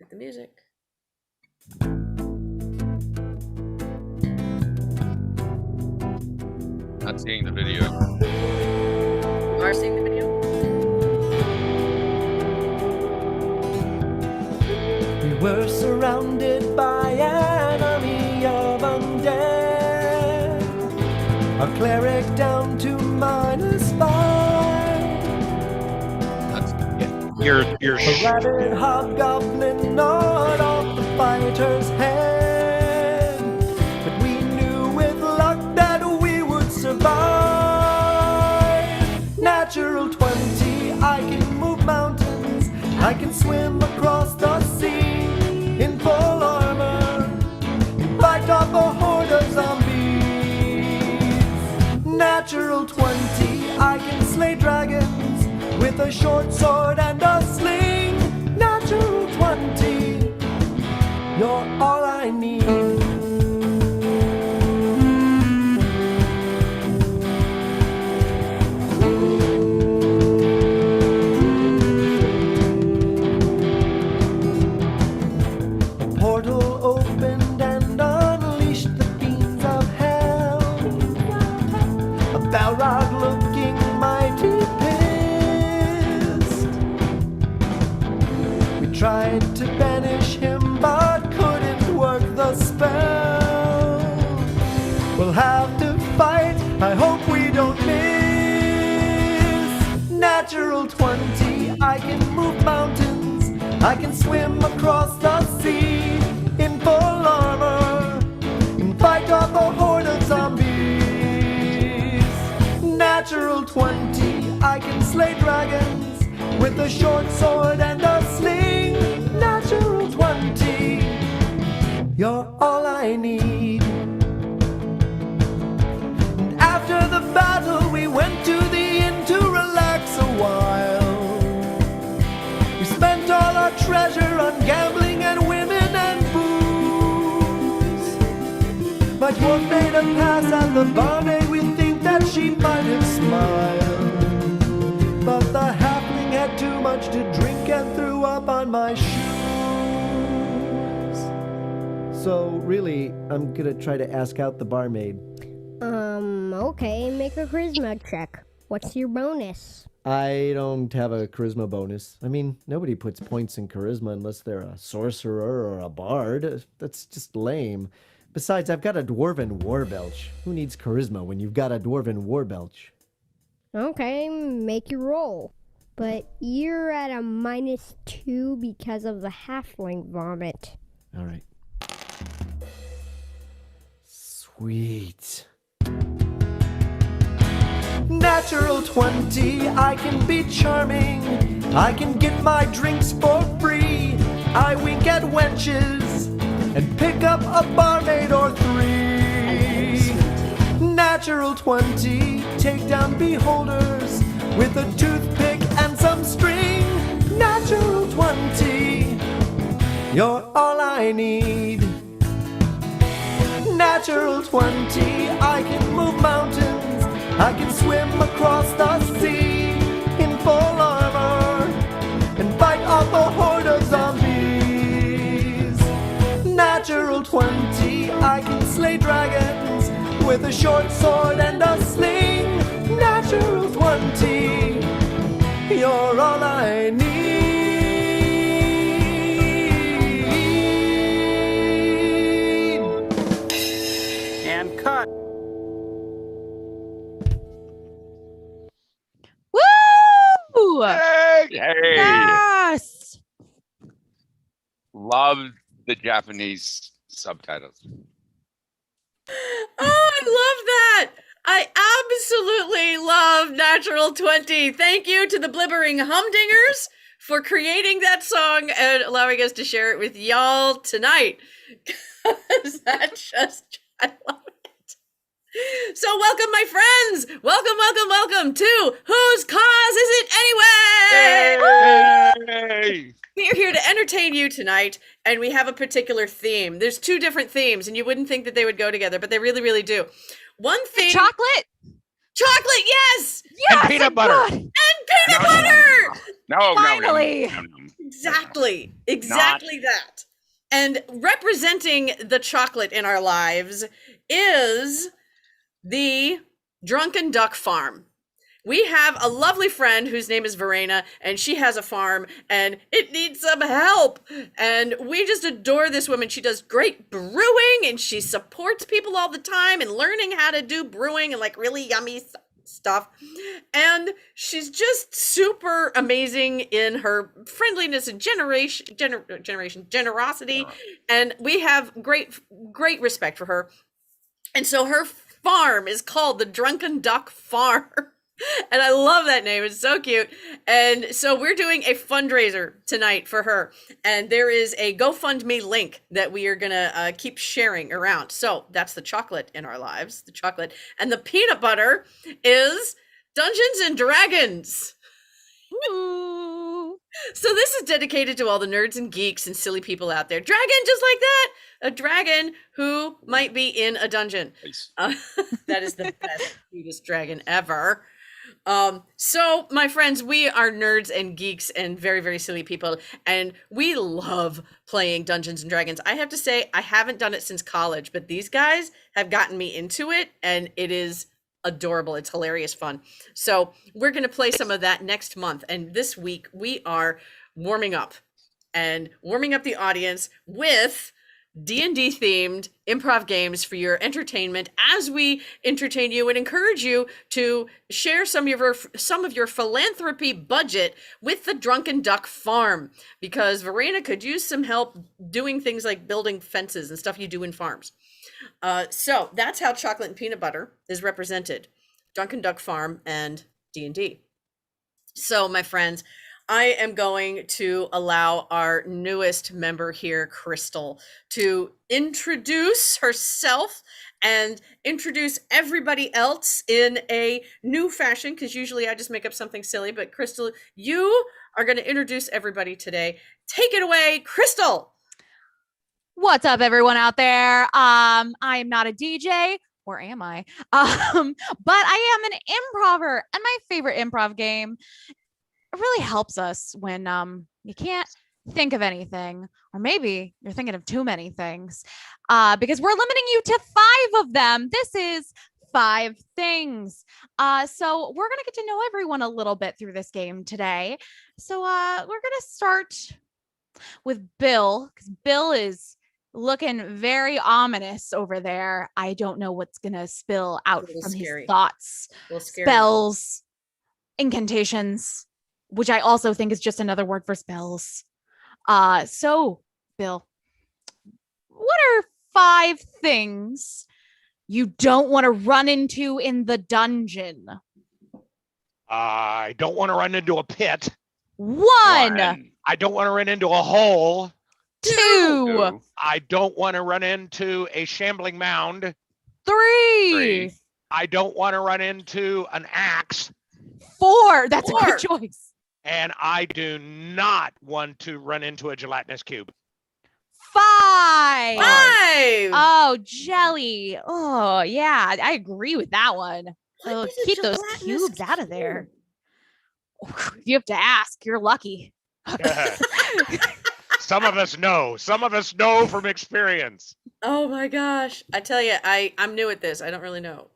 Hit the music. Not seeing the video. You are seeing the video? We were surrounded by an army of undead. A cleric down to -5. You're A rabid hobgoblin gnawed off the fighter's head. But we knew with luck that we would survive. Natural 20, I can move mountains. I can swim across the sea in full armor. Fight off a horde of zombies. Natural 20, I can slay dragons with a short sword and a sling. Natural 20, you're all I need. A portal opened and unleashed the fiends of hell. A Balrog looking mighty pissed. We tried to banish him but couldn't work the spell. We'll have to fight, I hope we don't miss. Natural 20, I can move mountains. I can swim across the sea in full armor and fight off a horde of zombies. Natural 20, I can slay dragons with a short sword and a sling. Natural 20, you're all I need. And after the battle, we went to the inn to relax a while. We spent all our treasure on gambling and women and booze. My dwarf made a pass at the barmaid. We think that she might have smiled, but the halfling had too much to drink and threw up on my shoes. So really, I'm gonna try to ask out the barmaid. Okay, make a charisma check. What's your bonus? I don't have a charisma bonus. I mean, nobody puts points in charisma unless they're a sorcerer or a bard. That's just lame. Besides, I've got a dwarven warbelch. Who needs charisma when you've got a dwarven warbelch? Okay, make your roll. But you're at a -2 because of the halfling vomit. All right. Sweet. Natural 20, I can be charming. I can get my drinks for free. I wink at wenches and pick up a barmaid or 3. Natural 20, take down beholders with a toothpick and some string. Natural 20, you're all I need. Natural 20, I can move mountains. I can swim across the sea in full armor and fight off a horde of zombies. Natural 20, I can slay dragons with a short sword and a sling. Natural 20, you're all I need. and cut. Woo! Hey! Yes! Love the Japanese subtitles. Oh, I love that. I absolutely love Natural 20. Thank you to the Blibbering Humdingers for creating that song and allowing us to share it with y'all tonight. Is that just, I love it. So welcome, my friends. Welcome to Whose Cause Is It Anyway? Hey! We are here to entertain you tonight, and we have a particular theme. There's 2 different themes, and you wouldn't think that they would go together, but they really, really do. One theme... Chocolate? Chocolate, yes! Yes! And peanut butter. God. And peanut butter! No, Finally. no. Exactly that. And representing the chocolate in our lives is the Drunken Duck Farm. We have a lovely friend whose name is Verena, and she has a farm, and it needs some help. And we just adore this woman. She does great brewing, and she supports people all the time and learning how to do brewing and like really yummy stuff. And she's just super amazing in her friendliness and generosity. And we have great respect for her. And so her farm is called the Drunken Duck Farm. And I love that name. It's so cute. And so we're doing a fundraiser tonight for her. And there is a GoFundMe link that we are going to keep sharing around. So that's the chocolate in our lives, the chocolate. And the peanut butter is Dungeons and Dragons. Ooh. So this is dedicated to all the nerds and geeks and silly people out there. Dragon, just like that. A dragon who might be in a dungeon. Nice. That is the best, cutest dragon ever. So my friends, we are nerds and geeks and very, very silly people, and we love playing Dungeons and Dragons. I have to say, I haven't done it since college, but these guys have gotten me into it, and it is adorable. It's hilarious fun. So we're going to play some of that next month. And this week we are warming up the audience with D&D themed improv games for your entertainment as we entertain you and encourage you to share some of your philanthropy budget with the Drunken Duck Farm, because Verena could use some help doing things like building fences and stuff you do in farms. So that's how chocolate and peanut butter is represented. Drunken Duck Farm and D&D. So my friends, I am going to allow our newest member here, Crystal, to introduce herself and introduce everybody else in a new fashion, because usually I just make up something silly. But Crystal, you are going to introduce everybody today. Take it away, Crystal. What's up, everyone out there? I am not a DJ, or am I? But I am an improver, and my favorite improv game, it really helps us when you can't think of anything, or maybe you're thinking of too many things, because we're limiting you to 5 of them. This is 5 things. So we're gonna get to know everyone a little bit through this game today. So we're gonna start with Bill, because Bill is looking very ominous over there. I don't know what's gonna spill out from scary. his thoughts, spells, incantations, which I also think is just another word for spells. So Bill, what are 5 things you don't want to run into in the dungeon? I don't want to run into a pit. 1. I don't want to run into a hole. 2. I don't want to run into a shambling mound. 3. I don't want to run into an axe. 4. That's a good choice. And I do not want to run into a gelatinous cube. 5. 5. Oh, jelly. Oh, yeah, I agree with that one. Oh, keep those cubes out of there. You have to ask. You're lucky. Some of us know. Some of us know from experience. Oh my gosh. I tell you, I'm new at this. I don't really know.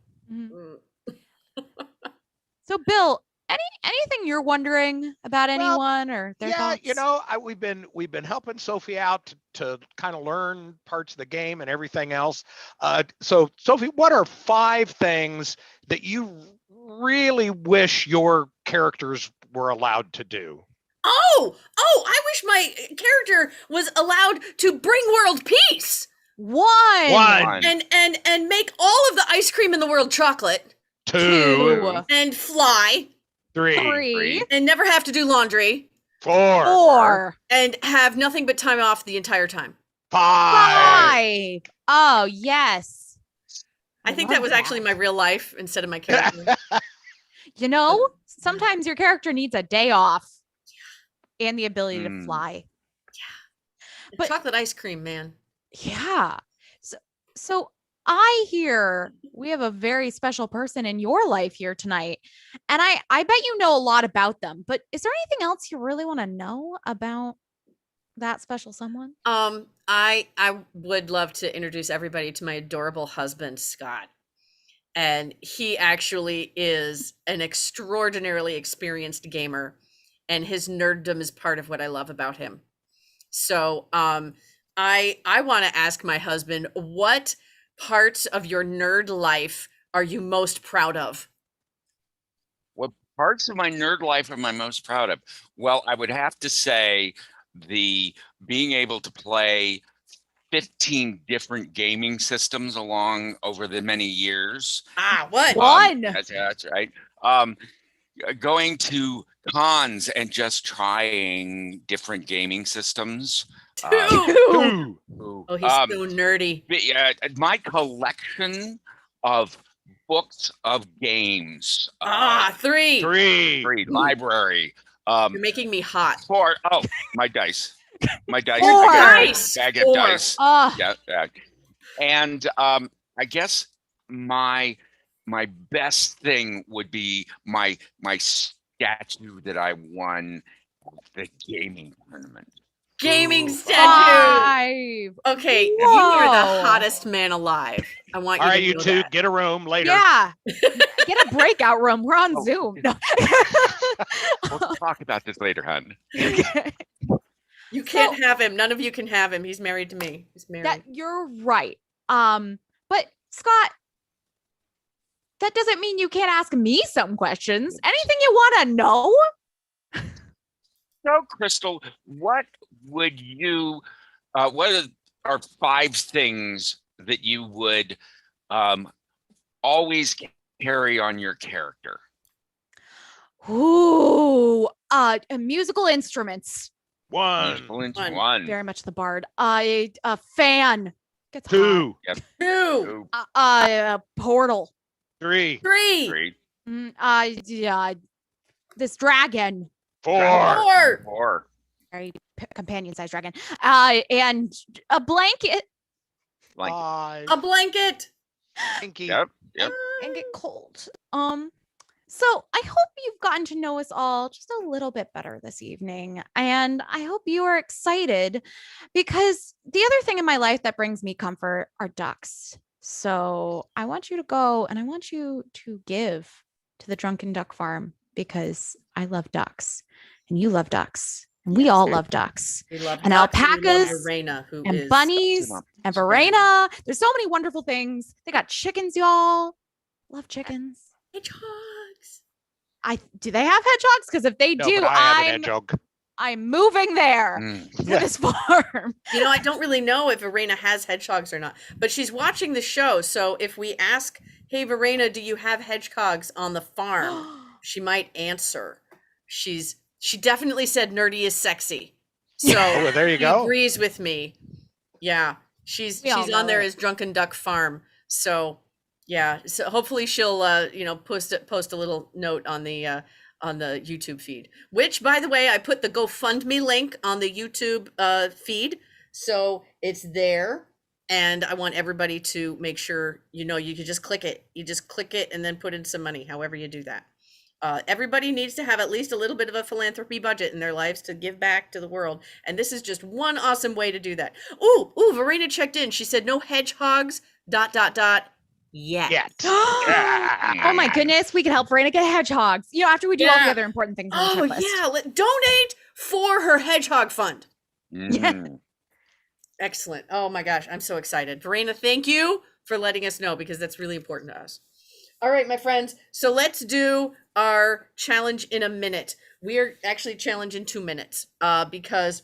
So Bill, anything you're wondering about anyone or their thoughts? You know, we've been helping Sophie out to kind of learn parts of the game and everything else. So Sophie, what are 5 things that you really wish your characters were allowed to do? Oh, I wish my character was allowed to bring world peace. 1. And make all of the ice cream in the world chocolate. 2. And fly. 3. And never have to do laundry. 4. And have nothing but time off the entire time. 5. Oh, yes. I think that was actually my real life instead of my character. You know, sometimes your character needs a day off and the ability to fly. Yeah. But chocolate ice cream, man. Yeah. So I hear we have a very special person in your life here tonight. And I bet you know a lot about them, but is there anything else you really want to know about that special someone? I would love to introduce everybody to my adorable husband, Scott. And he actually is an extraordinarily experienced gamer, and his nerddom is part of what I love about him. So, I want to ask my husband, what parts of your nerd life are you most proud of? What parts of my nerd life am I most proud of? Well, I would have to say the being able to play 15 different gaming systems along over the many years. What? One. That's right. Going to cons and just trying different gaming systems. Two. Two. Oh, he's so nerdy. My collection of books of games. Three. Three. Library. You're making me hot. 4. Oh, my dice. My dice. Four. I got a Nice. bag of 4. dice. Ah, Yeah. And I guess my best thing would be my statue that I won at the gaming tournament. Gaming Ooh. statue. 5. Okay, you are the Whoa. hottest man alive. I want you All to right, you know two, that. get a room later. Yeah. Get a breakout room. We're on Oh. Zoom. No. We'll talk about this later, hon. Okay. You can't have him. None of you can have him. He's married to me. He's married. That you're right. But Scott, that doesn't mean you can't ask me some questions. Anything you want to know? So, Crystal, what would you? What are 5 things that you would always carry on your character? Ooh, musical instruments. One. One. Very much the bard. A fan. Gets Two. Two. Two. A portal. Three. Three. Yeah. This dragon. Four. Four. Very companion-sized dragon. And a blanket. Like, Five. A blanket. Pinky. yep. And get cold. So I hope you've gotten to know us all just a little bit better this evening. And I hope you are excited because the other thing in my life that brings me comfort are ducks. So I want you to go and I want you to give to the Drunken Duck Farm because I love ducks and you love ducks and we all love ducks. We love And ducks, we love alpacas Verena, who and is bunnies and Verena. There's so many wonderful things. They got chickens, y'all. Love chickens. hedgehogs. Do they have hedgehogs? Because if they No, do, but I have an hedgehog. I'm moving there Mm. to this farm. You know, I don't really know if Verena has hedgehogs or not, but she's watching the show. So if we ask, "Hey, Verena, do you have hedgehogs on the farm?" she might answer. She definitely said nerdy is sexy. So Oh, there you she go. agrees with me. Yeah, she's We all on know there it. as Drunken Duck Farm. So yeah, so hopefully she'll post a little note on the YouTube feed. Which, by the way, I put the GoFundMe link on the YouTube feed, so it's there. And I want everybody to make sure you can just click it. You just click it and then put in some money. However you do that. Everybody needs to have at least a little bit of a philanthropy budget in their lives to give back to the world. And this is just one awesome way to do that. Ooh, Verena checked in. She said no hedgehogs, ... yet. Yet. Oh my goodness, we can help Verena get hedgehogs. After we do all the Yeah. other important things on the Oh checklist. yeah, donate for her hedgehog fund. Mm. Excellent. Oh my gosh, I'm so excited. Verena, thank you for letting us know because that's really important to us. All right, my friends. So let's do our challenge in a minute. We are actually challenge in 2 minutes because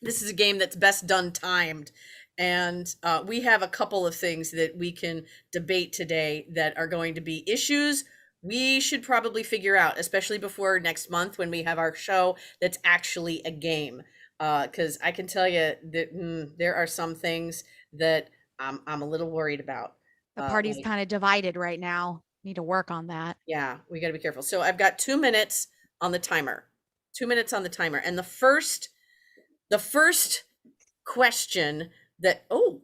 this is a game that's best done timed. And we have a couple of things that we can debate today that are going to be issues we should probably figure out, especially before next month when we have our show that's actually a game. Because I can tell you that there are some things that I'm a little worried about. The party's kind of divided right now. Need to work on that. Yeah, we got to be careful. So I've got 2 minutes on the timer. 2 minutes on the timer. And the first question that oh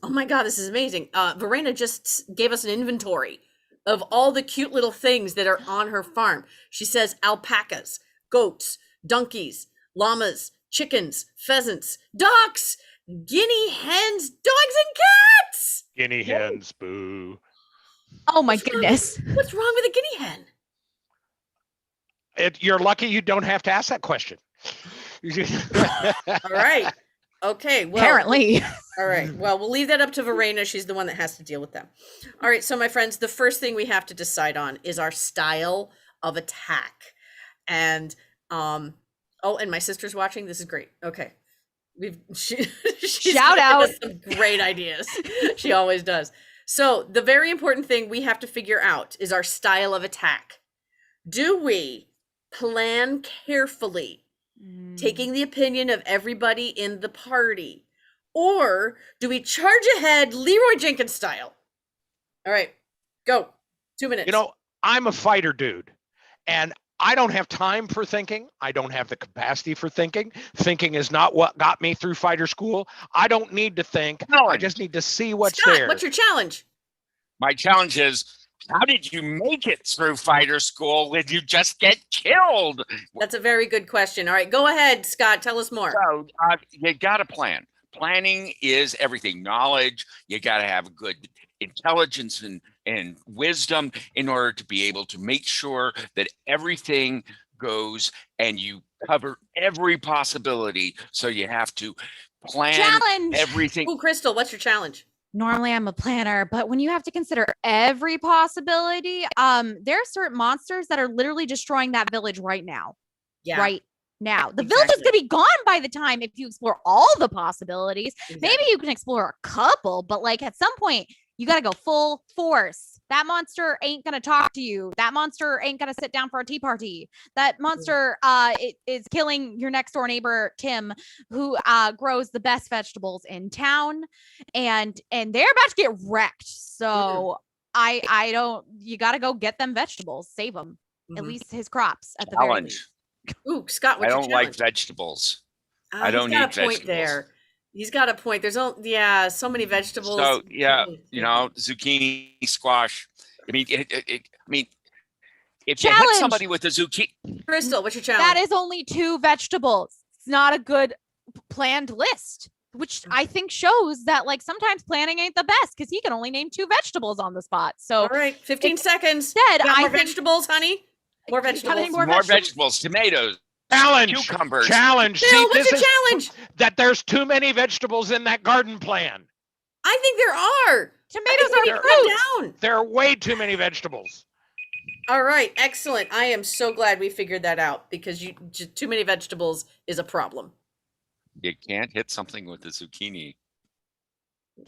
my god, this is amazing. Verena just gave us an inventory of all the cute little things that are on her farm. She says alpacas, goats, donkeys, llamas, chickens, pheasants, ducks, guinea hens, dogs, and cats. Guinea hens, boo. Oh my goodness. What's wrong with a guinea hen? You're lucky you don't have to ask that question. All right. Okay. Well, Apparently. all right. Well, we'll leave that up to Verena. She's the one that has to deal with them. All right. So, my friends, the first thing we have to decide on is our style of attack. And and my sister's watching. This is great. Okay. She's Shout giving out. us some great ideas. She always does. So, the very important thing we have to figure out is our style of attack. Do we plan carefully, taking the opinion of everybody in the party? Or do we charge ahead Leroy Jenkins style? All right, go. 2 minutes. You know, I'm a fighter dude, and I don't have time for thinking. I don't have the capacity for thinking. Thinking is not what got me through fighter school. I don't need to think. No. I just need to see what's Scott, there. what's your challenge? My challenge is, how did you make it through fighter school? Did you just get killed? That's a very good question. All right, go ahead, Scott. Tell us more. So you got to plan. Planning is everything. Knowledge. You got to have good intelligence and wisdom in order to be able to make sure that everything goes and you cover every possibility. So you have to plan Challenge. everything. Ooh, Crystal, what's your challenge? Normally I'm a planner, but when you have to consider every possibility, there are certain monsters that are literally destroying that village right now. Yeah. Right now. The village is Exactly. going to be gone by the time if you explore all the possibilities. Exactly. Maybe you can explore a couple, but like at some point, you got to go full force. That monster ain't going to talk to you. That monster ain't going to sit down for a tea party. That monster is killing your next door neighbor, Tim, who grows the best vegetables in town. And they're about to get wrecked. So I don't, you got to go get them vegetables, save them, at Mhm. least his crops at the very Challenge. least. Ooh, Scott, I what's your don't like challenge? vegetables. Ah, I don't he's got need a point vegetables. there. He's got a point. There's so many vegetables. So yeah, you know, zucchini, squash. I mean, if you hit Challenge. somebody with a zucchini, Crystal, what's your challenge? That is only 2 vegetables. It's not a good planned list, which I think shows that like sometimes planning ain't the best because he can only name 2 vegetables on the spot. So All right, 15 seconds. instead, Got I more think vegetables, honey? More vegetables. more more vegetables. vegetables, tomatoes, Challenge. cucumbers. Challenge. Bill, See, what's this your is challenge? that there's too many vegetables in that garden plan. I think there are. tomatoes I think we are need to cut fruit. down. There are way too many vegetables. All right, excellent. I am so glad we figured that out because just too many vegetables is a problem. You can't hit something with a zucchini.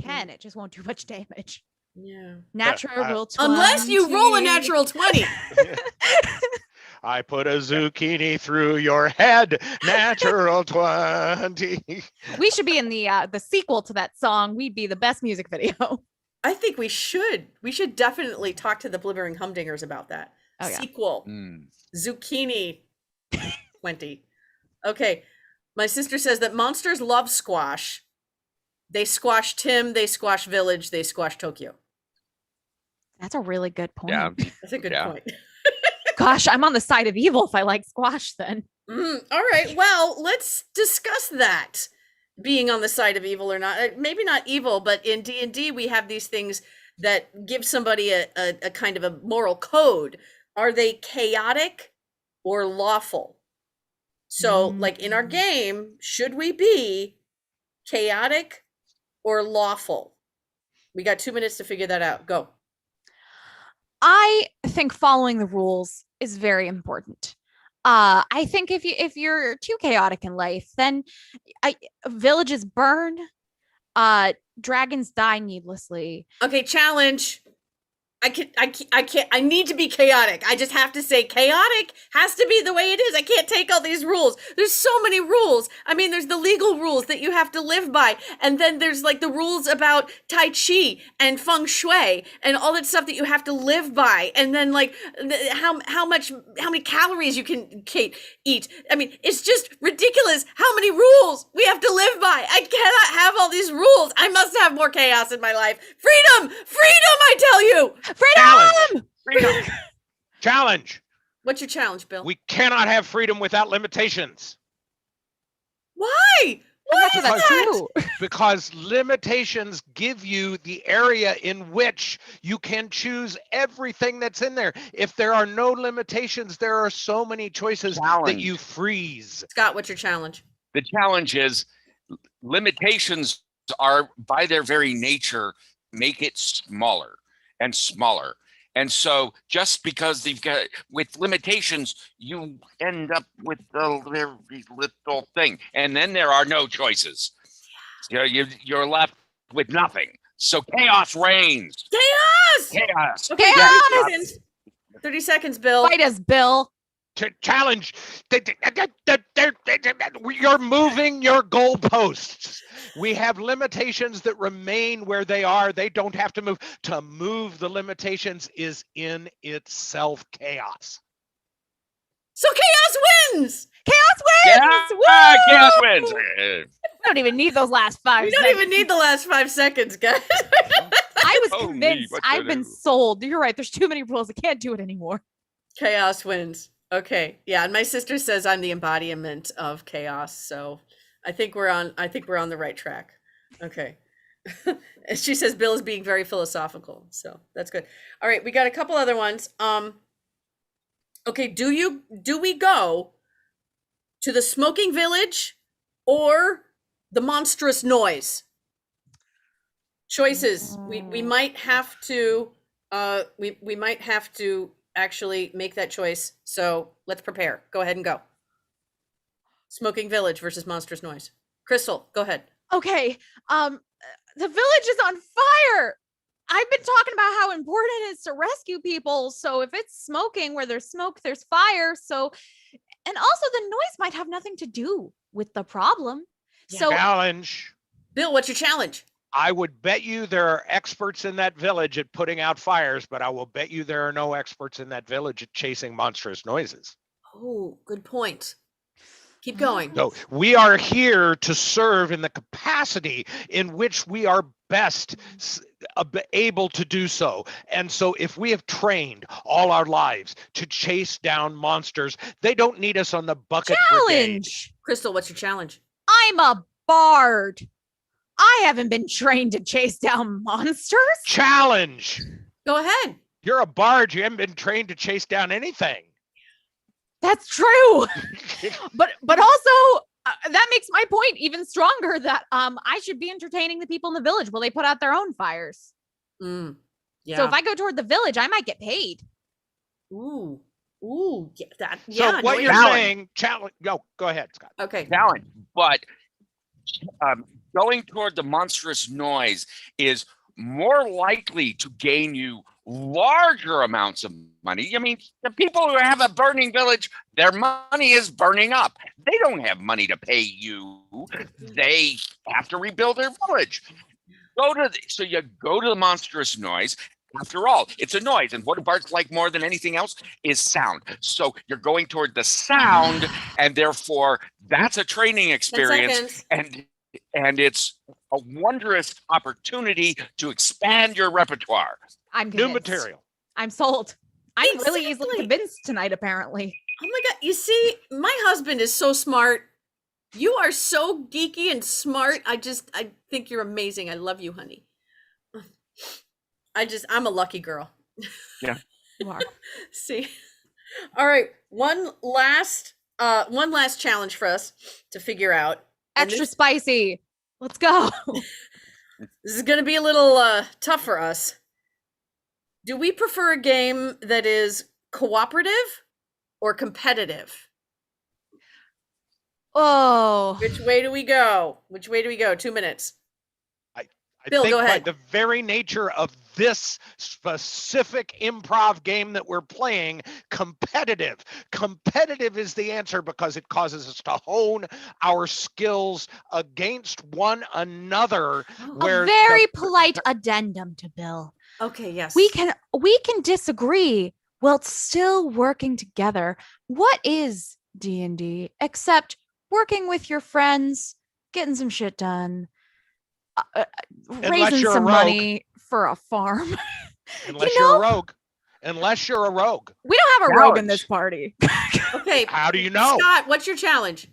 Can it just won't do much damage. Yeah. Natural 20. Unless you roll a natural 20. I put a zucchini through your head. Natural 20. We should be in the sequel to that song. We'd be the best music video. I think we should. We should definitely talk to the Blibbering Humdingers about that. Oh, yeah. Sequel. Zucchini 20. Okay. My sister says that monsters love squash. They squash Tim, they squash Village, they squash Tokyo. That's a really good point. Yeah. That's a good Yeah. point. Gosh, I'm on the side of evil if I like squash then. All right. Well, let's discuss that. Being on the side of evil or not. Maybe not evil, but in D&D we have these things that give somebody a kind of a moral code. Are they chaotic or lawful? So, like in our game, should we be chaotic or lawful? We got 2 minutes to figure that out. Go. I think following the rules is very important. I think if you're too chaotic in life, then villages burn, dragons die needlessly. Okay, challenge. I can't, I need to be chaotic. I just have to say chaotic has to be the way it is. I can't take all these rules. There's so many rules. I mean, there's the legal rules that you have to live by. And then there's like the rules about Tai Chi and Feng Shui and all that stuff that you have to live by. And then like how many calories you can eat. I mean, it's just ridiculous how many rules we have to live by. I cannot have all these rules. I must have more chaos in my life. Freedom, I tell you. Freedom! Freedom. Challenge. What's your challenge, Bill? We cannot have freedom without limitations. Why? I'm not sure that's Because- true. Because limitations give you the area in which you can choose everything that's in there. If there are no limitations, there are so many choices that Challenge. you freeze. Scott, what's your challenge? The challenge is limitations are by their very nature make it smaller and smaller. And so just because they've got with limitations, you end up with a very little thing. And then there are no choices. You're left with nothing. So chaos reigns. Chaos! Chaos. Okay, Chaos! 30 seconds. 30 seconds, Bill. Fight us, Bill. Challenge. You're moving your goalposts. We have limitations that remain where they are. They don't have to move. To move the limitations is in itself chaos. So chaos wins! Chaos Yeah, wins! Woo! chaos wins. We don't even need those last 5 We don't seconds. even need the last 5 seconds, guys. I was Holy, convinced. what to I've been do? sold. You're right. There's too many rules. I can't do it anymore. Chaos wins. Okay. Yeah, and my sister says I'm the embodiment of chaos, so I think we're on the right track. Okay. And she says Bill is being very philosophical, so that's good. All right, we got a couple other ones. Okay, do we go to the smoking village or the monstrous noise? Choices. We might have to we might have to actually make that choice. So let's prepare. Go ahead and go. Smoking village versus monstrous noise. Crystal, go ahead. Okay. The village is on fire. I've been talking about how important it is to rescue people. So if it's smoking, where there's smoke, there's fire. So, and also the noise might have nothing to do with the problem. So Challenge. Bill, what's your challenge? I would bet you there are experts in that village at putting out fires, but I will bet you there are no experts in that village at chasing monstrous noises. Oh, good point. Keep going. So we are here to serve in the capacity in which we are best able to do so. And so if we have trained all our lives to chase down monsters, they don't need us on the bucket brigade. challenge. Crystal, what's your challenge? I'm a bard. I haven't been trained to chase down monsters. Challenge. Go ahead. You're a bard. You haven't been trained to chase down anything. That's true. But also that makes my point even stronger that I should be entertaining the people in the village while they put out their own fires. Yeah. So if I go toward the village, I might get paid. Ooh. Yeah, that. So Yeah. what no, you're challenge. saying, challenge. Go ahead, Scott. Okay. Challenge. But going toward the monstrous noise is more likely to gain you larger amounts of money. I mean, the people who have a burning village, their money is burning up. They don't have money to pay you. They have to rebuild their village. So you go to the monstrous noise. After all, it's a noise. And what do bards like more than anything else is sound. So you're going toward the sound, and therefore that's a training 10 experience. seconds. And it's a wondrous opportunity to expand your repertoire. I'm New convinced. material. I'm sold. I'm really easily Exactly. convinced tonight, apparently. Oh my God. You see, my husband is so smart. You are so geeky and smart. I think you're amazing. I love you, honey. I'm a lucky girl. You are. See? All right. One last challenge for us to figure out. And Extra spicy. Let's go. This is going to be a little tough for us. Do we prefer a game that is cooperative or competitive? Oh. Which way do we go? 2 minutes. I Bill, think go ahead. by the very nature of this specific improv game that we're playing, competitive is the answer because it causes us to hone our skills against one another. Oh, Where A very the- polite addendum to Bill. okay, yes. We can disagree while still working together. What is D&D except working with your friends, getting some shit done, raising you're a some rogue. money for a farm? Unless You you're a know- rogue. Unless you're a rogue. We don't have a rogue in Challenge. this party. Okay. How do you know? Scott, what's your challenge?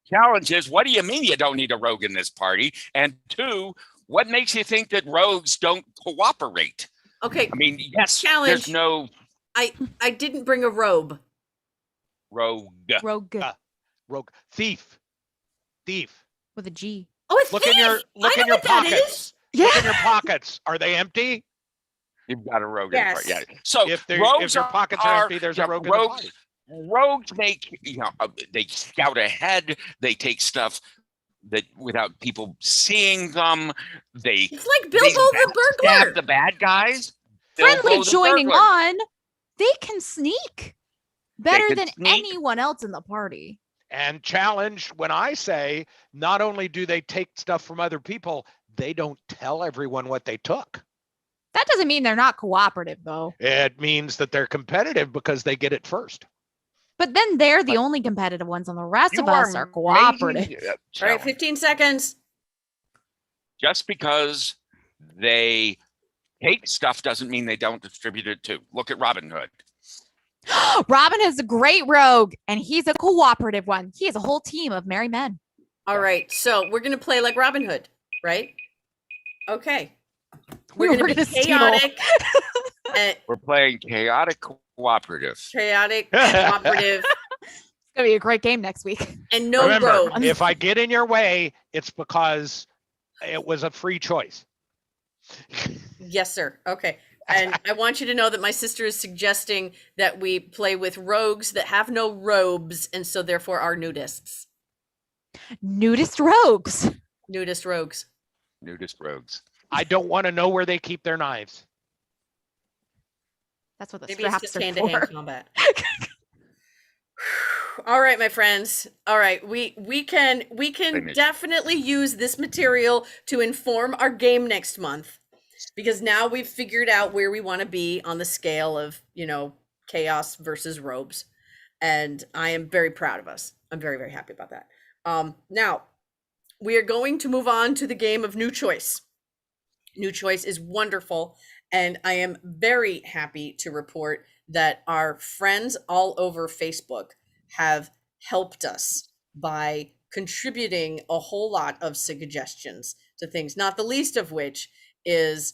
challenge is, what do you mean you don't need a rogue in this party? And 2, what makes you think that rogues don't cooperate? Okay. I mean, yes, Challenge. there's no I didn't bring a robe. rogue. Rogue Rogue. Thief. with a G. Oh, it's Look in your thief! I know in your what that is. pockets. Yeah. Look in your pockets. Are they empty? You've got a rogue in the party. Yes. Yeah. So If rogues your pockets are empty, there's a rogue in the rogues. party. Rogues make, they scout ahead. They take stuff that without people seeing them. They It's like Bilbo the stab burglar. the bad guys. Friendly Bilbo the joining burglar. on. They can sneak better can than sneak. anyone else in the party. And challenge when I say not only do they take stuff from other people, they don't tell everyone what they took. That doesn't mean they're not cooperative, though. It means that they're competitive because they get it first. But then they're the only competitive ones, and the rest You of us are making- cooperative. All right, challenge. 15 seconds. Just because they take stuff doesn't mean they don't distribute it too. Look at Robin Hood. Robin is a great rogue, and he's a cooperative one. He has a whole team of merry men. All right, so we're gonna play like Robin Hood, right? Okay. We We're were gonna be gonna steal. chaotic. and We're playing chaotic cooperative. chaotic, cooperative, It's gonna be a great game next week. and no Remember, rogue. if I get in your way, it's because it was a free choice. Yes, sir. Okay. And I want you to know that my sister is suggesting that we play with rogues that have no robes and so therefore are nudists. Nudist rogues. Nudist rogues. Nudist rogues. I don't want to know where they keep their knives. That's what the Maybe it's just straps are hand-to-hand for. combat. All right, my friends. All right, we can Finish. definitely use this material to inform our game next month, because now we've figured out where we want to be on the scale of, chaos versus robes, and I am very proud of us. I'm very, very happy about that. Now we are going to move on to the game of New Choice. New Choice is wonderful, and I am very happy to report that our friends all over Facebook have helped us by contributing a whole lot of suggestions to things, not the least of which is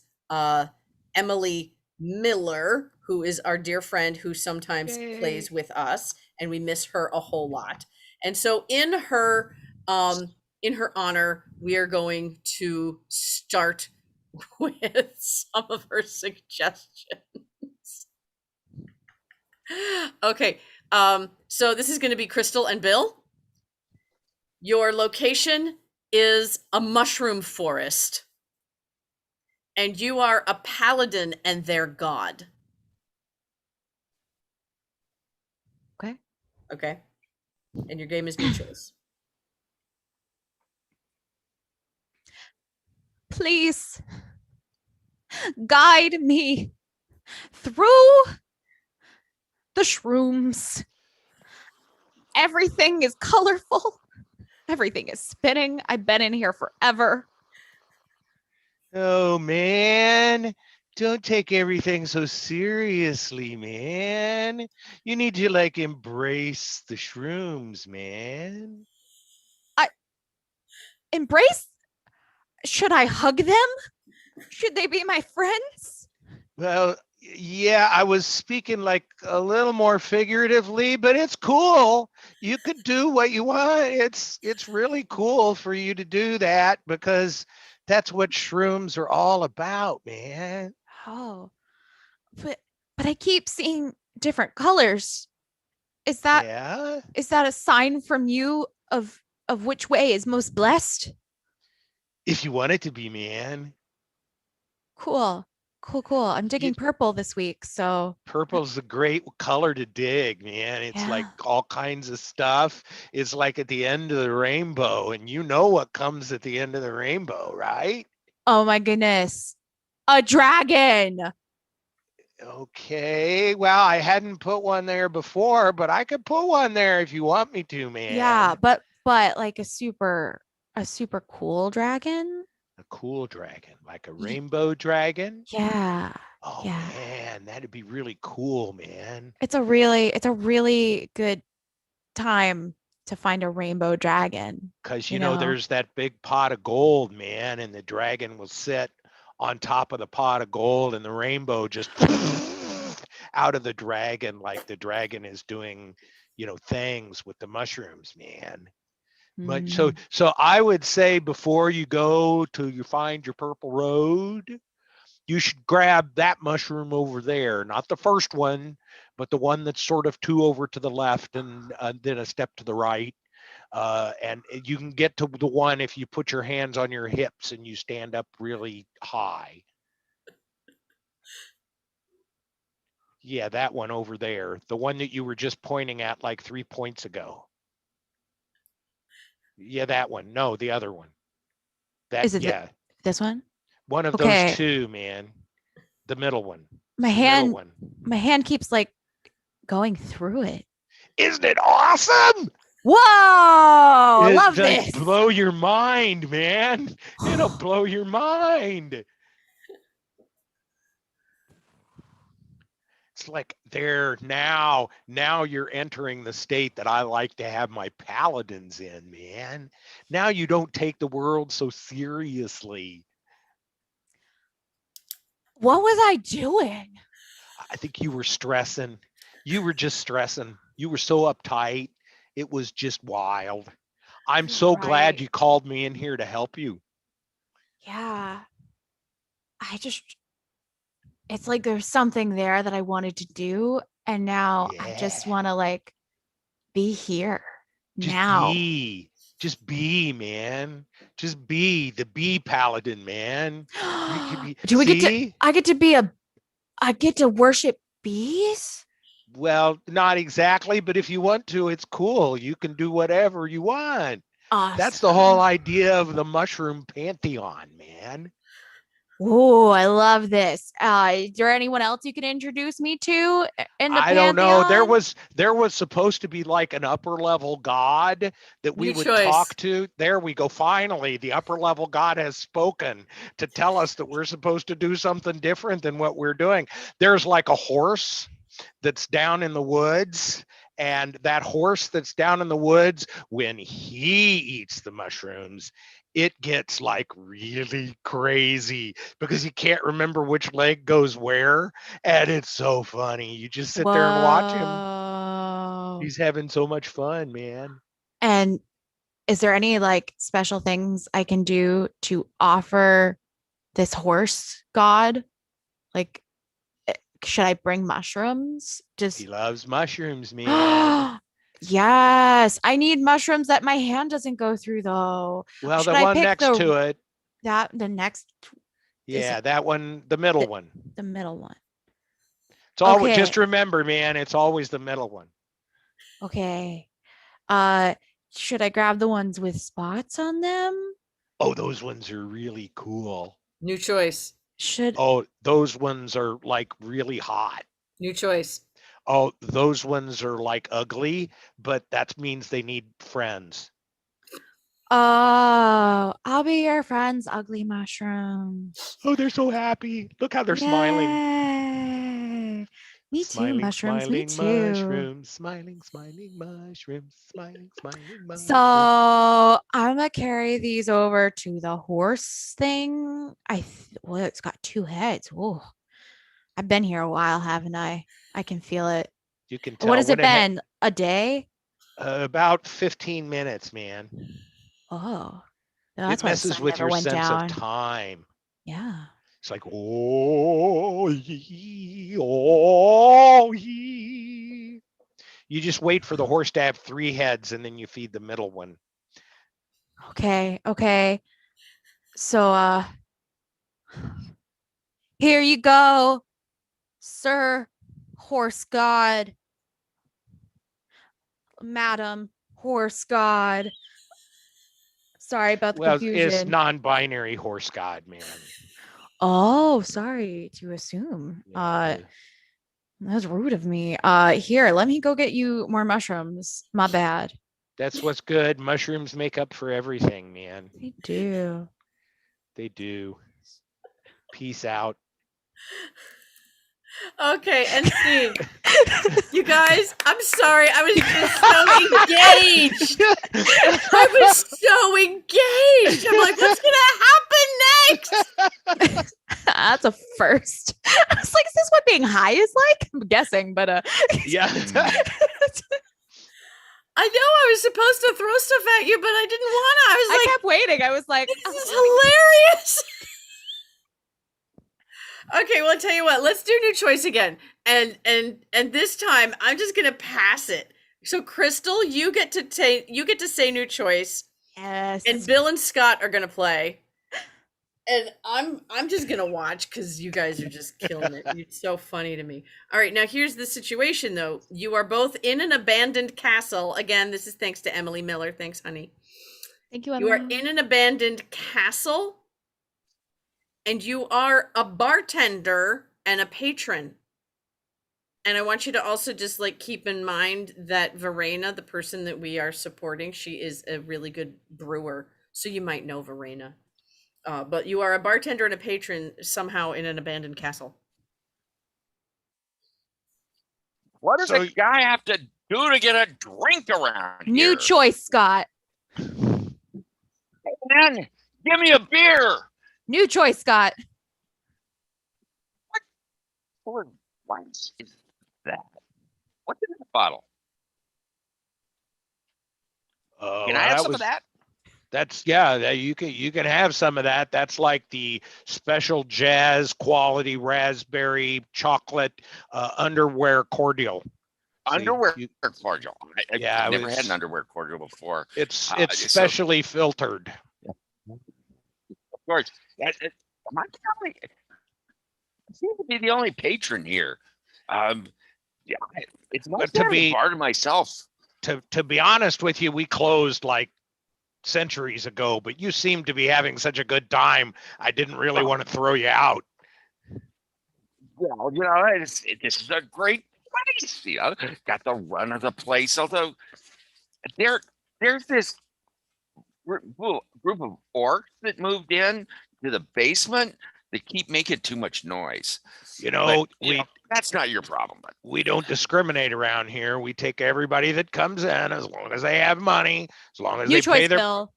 Emily Miller, who is our dear friend who sometimes plays with us, and we miss her a whole lot. And so in her honor, we are going to start with some of her suggestions. Okay, so this is going to be Crystal and Bill. Your location is a mushroom forest, and you are a paladin and their god. Okay. Okay. And your game is New Choice. Please guide me through the shrooms. Everything is colorful. Everything is spinning. I've been in here forever. Oh, man. Don't take everything so seriously, man. You need to embrace the shrooms, man. Embrace? Should I hug them? Should they be my friends? Well, yeah, I was speaking a little more figuratively, but it's cool. You could do what you want. It's really cool for you to do that because that's what shrooms are all about, man. Oh, but I keep seeing different colors. Is that Yeah. a sign from you of which way is most blessed? If you want it to be, man. Cool. I'm digging purple this week, so Purple's a great color to dig, man. It's Yeah. all kinds of stuff. It's at the end of the rainbow, and you know what comes at the end of the rainbow, right? oh my goodness, a dragon. Okay. Well, I hadn't put one there before, but I could put one there if you want me to, man. Yeah, but like a super cool dragon. A cool dragon, like a rainbow dragon. Yeah. Oh Yeah. man, that'd be really cool, man. It's a really good time to find a rainbow dragon. Because You you know know. there's that big pot of gold, man, and the dragon will sit on top of the pot of gold, and the rainbow just out of the dragon, like the dragon is doing, you know, things with the mushrooms, man. But Mm. so I would say before you go to you find your purple road, you should grab that mushroom over there, not the first one, but the one that's sort of two over to the left and then a step to the right. And you can get to the one if you put your hands on your hips and you stand up really high. Yeah, that one over there, the one that you were just pointing at like 3 points ago. Yeah, that one. No, the other one. That, Is it yeah, this one? one of those Okay. two, man. The middle one. My It's the middle hand, one. my hand keeps like going through it. Isn't it awesome? Whoa! It Love like this. blow your mind, man. It'll blow your mind. It's like there now you're entering the state that I like to have my paladins in, man. Now you don't take the world so seriously. What was I doing? I think you were stressing. You were just stressing. You were so uptight. It was just wild. I'm so glad Right. you called me in here to help you. Yeah. It's like there's something there that I wanted to do. And now I just Yeah. want to like be here Just now. be. Just be, man. Just be the bee paladin, man. You could be. Do we get to, See? I get to worship bees? Well, not exactly, but if you want to, it's cool. You can do whatever you want. That's the whole Awesome. idea of the mushroom pantheon, man. Oh, I love this. Is there anyone else you can introduce me to in the I don't know. pantheon? There was supposed to be like an upper level god that we New would choice. talk to. There we go. Finally, the upper level god has spoken to tell us that we're supposed to do something different than what we're doing. There's like a horse that's down in the woods, and that horse that's down in the woods, when he eats the mushrooms, it gets like really crazy because you can't remember which leg goes where, and it's so funny. You just sit there and watch him. Whoa. He's having so much fun, man. And is there any like special things I can do to offer this horse god? Like, should I bring mushrooms? Just He loves mushrooms, man. yes, I need mushrooms that my hand doesn't go through though. Well, Should the I one pick next to it, the next yeah, it that one, the middle one. the middle one? It's always Okay. just remember, man, it's always the middle one. Okay. Should I grab the ones with spots on them? Oh, those ones are really cool. New choice. Should Oh, those ones are like really hot. New choice. Oh, those ones are like ugly, but that means they need friends. Oh, I'll be your friend's ugly mushrooms. Oh, they're so happy. Look how they're smiling. Yay. Me too, Smiling, mushrooms. smiling Me too. mushrooms. Smiling, smiling mushrooms. Smiling, smiling mushrooms. So I'm gonna carry these over to the horse thing. Well, it's got two heads. Oh, I've been here a while, haven't I? I can feel it. You can tell. What has it when ha- been? A day? About 15 minutes, man. Oh, that's It why the messes sun with never your went sense down. of time. Yeah. It's like, oh, yee, oh, yee. You just wait for the horse to have 3 heads, and then you feed the middle one. Okay. Okay. So, here you go, Sir Horse God, Madam Horse God. Sorry about the Well, confusion. it's non-binary horse god, man. Oh, sorry to assume. Yeah, That's rude of me. Here, let me go get you more mushrooms. My bad. that's what's good. Mushrooms make up for everything, man. They do. They do. Peace out. Okay, and scene. You guys, I'm sorry. I was just so engaged. I was so engaged. I'm like, what's gonna happen next? That's a first. I was like, is this what being high is like? I'm guessing, but Yeah. I know I was supposed to throw stuff at you, but I didn't want to. I was I like, kept waiting. I was like, this is hilarious. Okay, well, I'll tell you what. Let's do new choice again, and this time I'm just gonna pass it. So, Crystal, you get to say new choice, yes. and Bill and Scott are gonna play, and I'm just gonna watch because you guys are just killing it. It's so funny to me. All right, now here's the situation though. You are both in an abandoned castle. Again, this is thanks to Emily Miller. Thanks, honey. Thank you, You are Emily. in an abandoned castle. And you are a bartender and a patron. And I want you to also just like keep in mind that Verena, the person that we are supporting, she is a really good brewer. So you might know Verena. But you are a bartender and a patron somehow in an abandoned castle. What does So- a guy have to do to get a drink around New here? choice, Scott. Man, give me a beer. New choice, Scott. What is that? What's in that bottle? Can I have some of that? That's you can have some of that. That's like the special jazz quality raspberry chocolate underwear cordial. So Underwear cordial. I've Yeah, it never had was- an underwear cordial before. It's so- specially filtered. Of course. Am I the only? I seem to be the only patron here. Yeah, it's But nice to to have be- a bar to myself. To be honest with you, we closed like centuries ago, but you seem to be having such a good time. I didn't really want to throw you out. Well, this is a great place. Got the run of the place. Although there's this group of orcs that moved in to the basement that keep making too much noise. But, that's not your problem. But We don't discriminate around here. We take everybody that comes in as long as they have money, as long as New they pay choice, their. Bill.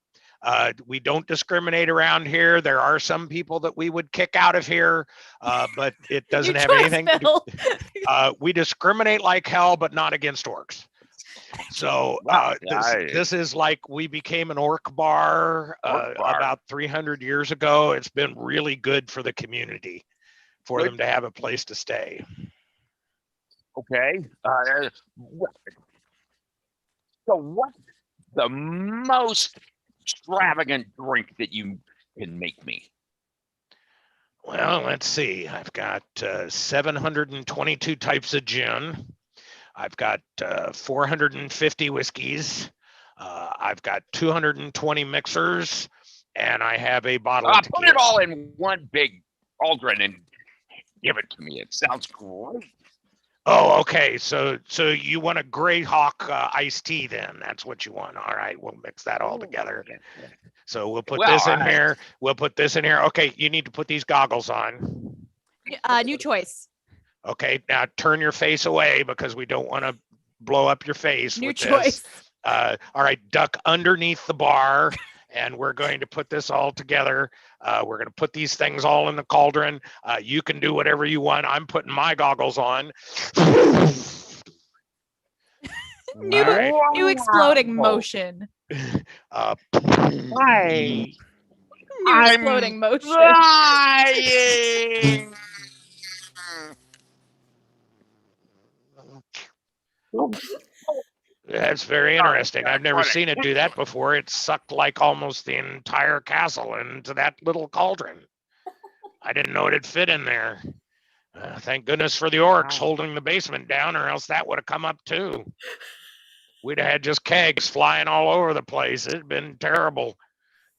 We don't discriminate around here. There are some people that we would kick out of here, but it doesn't New have choice, anything to do. Bill. We discriminate like hell, but not against orcs. So Wow, this is like we became an orc bar, Orc bar. about 300 years ago. It's been really good for the community, for Good. them to have a place to stay. okay. So what's the most extravagant drink that you can make me? Well, let's see. I've got 722 types of gin. I've got 450 whiskeys. I've got 220 mixers, and I have a bottle of Put it tequila. all in one big cauldron and give it to me. It sounds great. Oh, okay. So you want a Grey Hawk iced tea then? That's what you want. All right, we'll mix that all together. So we'll put Well, this in I- here. We'll put this in here. Okay, you need to put these goggles on. New choice. Okay, now turn your face away because we don't want to blow up your face New with choice. this. All right, duck underneath the bar, and we're going to put this all together. We're going to put these things all in the cauldron. You can do whatever you want. I'm putting my goggles on. New, All right. new exploding Wow. motion. Hi. New I'm exploding motion. Dying. That's very Sorry, interesting. Jack, I've never what a seen it do that before. It sucked like almost the entire castle into that little cauldron. I didn't know it'd fit in there. Thank goodness for the orcs Wow. holding the basement down, or else that would have come up too. We'd have had just kegs flying all over the place. It'd been terrible.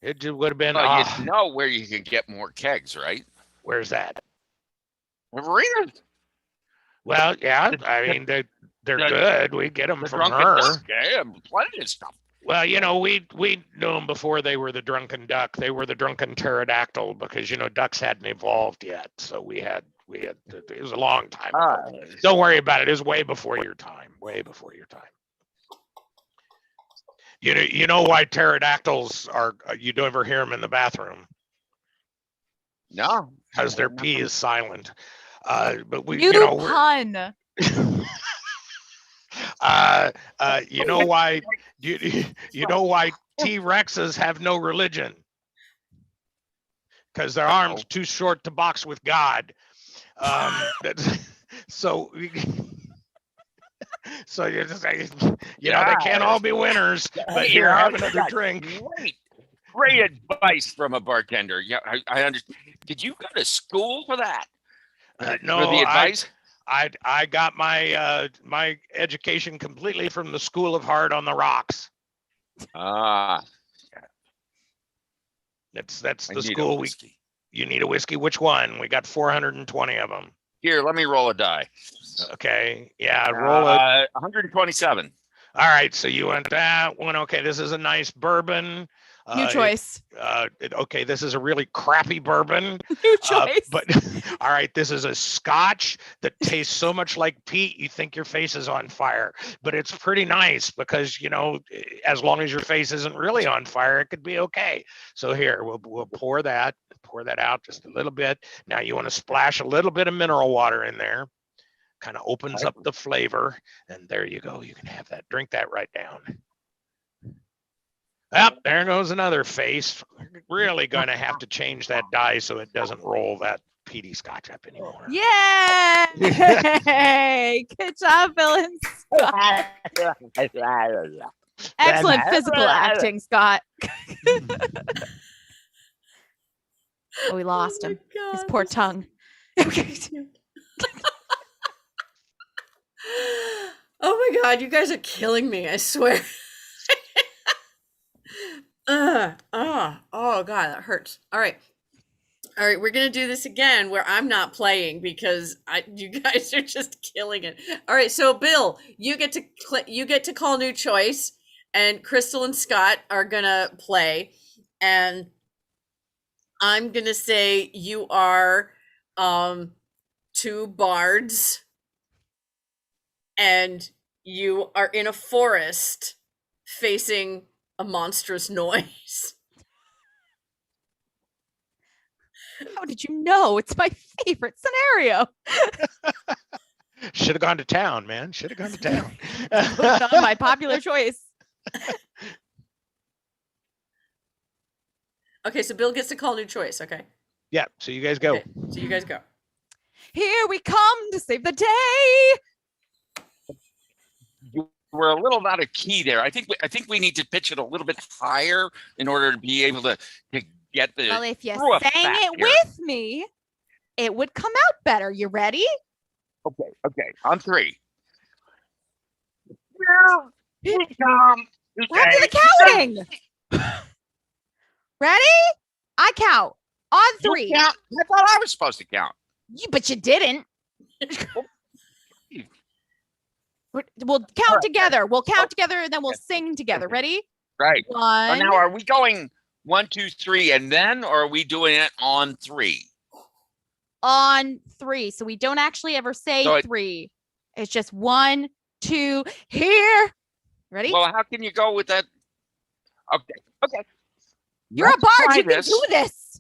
It would have been. Well, you know where you can get more kegs, right? Where's that? Marina. Well, yeah. The- I mean, they're the- good. We get them The from drunken her. duck. Yeah, plenty of stuff. Well, we knew them before they were the drunken duck. They were the drunken pterodactyl because ducks hadn't evolved yet. So we had It was a long time ago. Ah, Don't worry about it. It was way before your time. Way before your time. You know why pterodactyls are? You don't ever hear them in the bathroom no. because their pee is silent. But we, You you know, pun. you know why? You know why T-Rexes have no religion? Because their arms too short to box with God. So you just say, you know, they can't all be winners. But here, have another drink. Great advice from a bartender. Yeah, I understand. Did you go to school for that? No, for the advice. I got my my education completely from the School of Hard on the Rocks. Ah, That's the school you need a whiskey. Which one? We got 420 of them. Here, let me roll a die. Okay. Yeah, roll it. 127. All right. So you want that one. Okay. This is a nice bourbon. New choice. Okay. This is a really crappy bourbon. New choice. But all right. This is a scotch that tastes so much like peat, you think your face is on fire. But it's pretty nice because, you know, as long as your face isn't really on fire, it could be okay. So here, we'll pour that out just a little bit. Now you want to splash a little bit of mineral water in there. Kind of opens up the flavor, and there you go. You can have that. Drink that right down. Yep, there goes another face. Really going to have to change that die so it doesn't roll that peaty scotch up anymore. Yay! Good job, Bill and Scott. Excellent physical acting, Scott. Oh, we lost him. His poor tongue. Oh my God, you guys are killing me, I swear. Oh God, that hurts. All right, we're gonna do this again where I'm not playing because you guys are just killing it. All right, so Bill, you get to call new choice, and Crystal and Scott are gonna play, and I'm gonna say you are two bards, and you are in a forest facing a monstrous noise. How did you know? It's my favorite scenario. Should have gone to town, man. Should have gone to town. Not my popular choice. Okay, so Bill gets to call new choice, okay? Yeah, so you guys go. Okay, so you guys go. Here we come to save the day. We're a little out of key there. I think we need to pitch it a little bit higher in order to be able to get the. Well, if you through sang effect it here. with me, it would come out better. You ready? Okay. On three. Here we come. What happened to the counting? Ready? I count on three. I thought I was supposed to count. But you didn't. We'll count together. We'll count together and then we'll sing together. Ready? Right. One. Now, are we going 1, 2, 3, and then, or are we doing it on 3? On 3. So we don't actually ever say 3. It's just 1, 2, here. Ready? Well, how can you go with that? Okay. You're a bard. You can do this.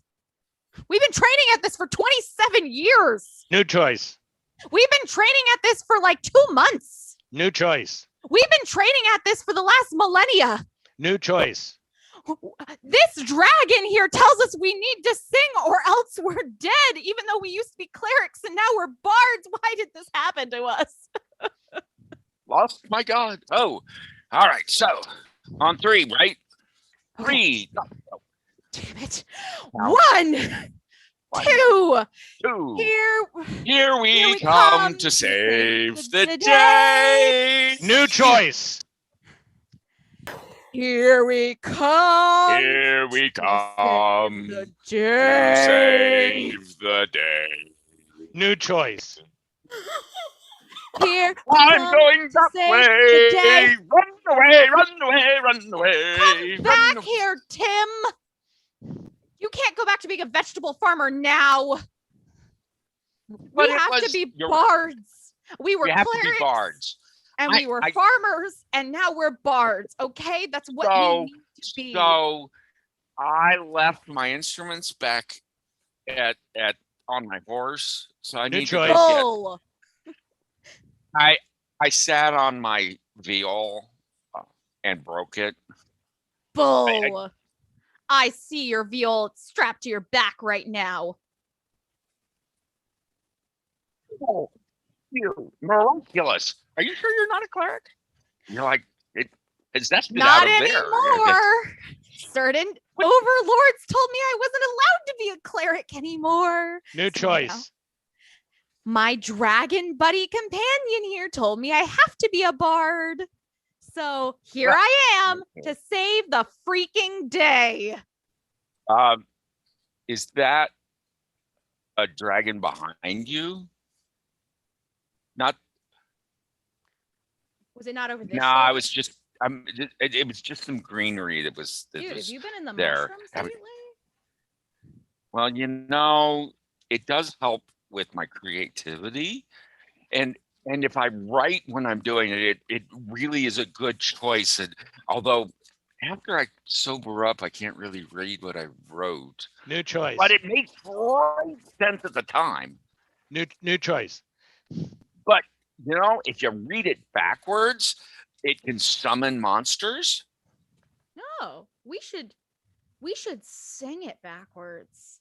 We've been training at this for 27 years. New choice. We've been training at this for like 2 months. New choice. We've been training at this for the last millennia. New choice. This dragon here tells us we need to sing or else we're dead, even though we used to be clerics and now we're bards. Why did this happen to us? Lost my God. Oh, all right. So on 3, right? 3. Damn it. 1, 2. Here we come to save the day. New choice. Here we come. Here we come The to day. save the day. New choice. Here I'm going that save way. the day. Run away. Come back here, Tim. You can't go back to being a vegetable farmer now. We have to be bards. We were We have to be clerics bards. and we were farmers, and now we're bards. Okay, that's what we need to be. So I left my instruments back at on my horse. So I need to go Bull. I sat on my viol and broke it. Bull. I see your viol strapped to your back right now. Oh, you miraculous. Are you sure you're not a cleric? You're like, it's that's not out of anymore. Certain overlords told me I wasn't allowed to be a cleric anymore. New choice. My dragon buddy companion here told me I have to be a bard. So here I am to save the freaking day. Is that a dragon behind you? Not. Was it not over there? No, I was just. It was just some greenery that was. Dude, have you been in the there. mushrooms lately? Well, it does help with my creativity, and if I write when I'm doing it, it really is a good choice. And although after I sober up, I can't really read what I wrote. New choice. But it makes great sense at the time. New choice. But if you read it backwards, it can summon monsters. No, we should sing it backwards.